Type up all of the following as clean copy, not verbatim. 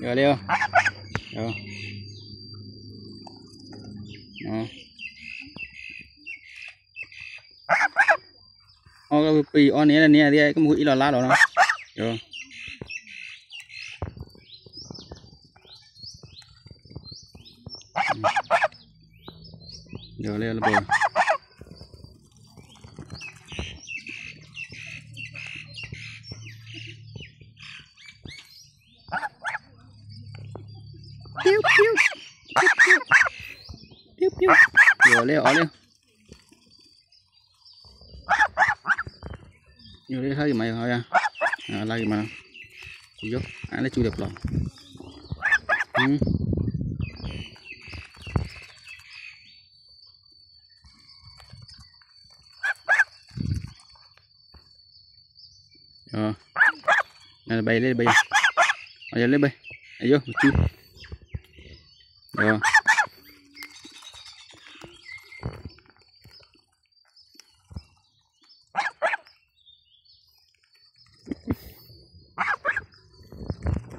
เร็วcái pì on này là nè đi cái mũi lò lá đó nó rồi lên là bờ tiêu rồi lên ở lên nhiều đấy thấy gì mày thôi à lại mà vô anh lấy chui đẹp lòng này bay lên bay giờ lên bay vô chui rồi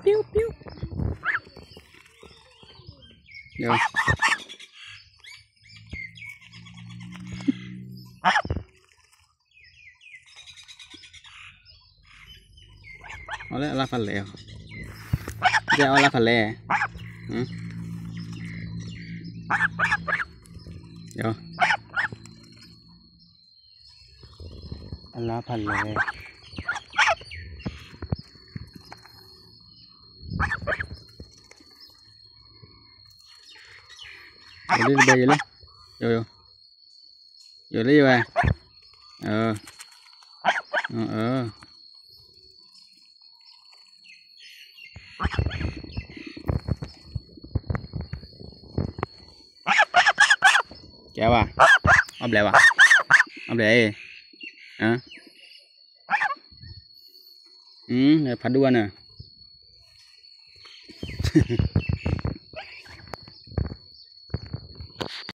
piu piu rồi la phần lẻ đeo la phần lẻ rồi la phần lẻ lên bây giờ lên rồi lấy về kéo à ôm lẹ hả này phạt đua nè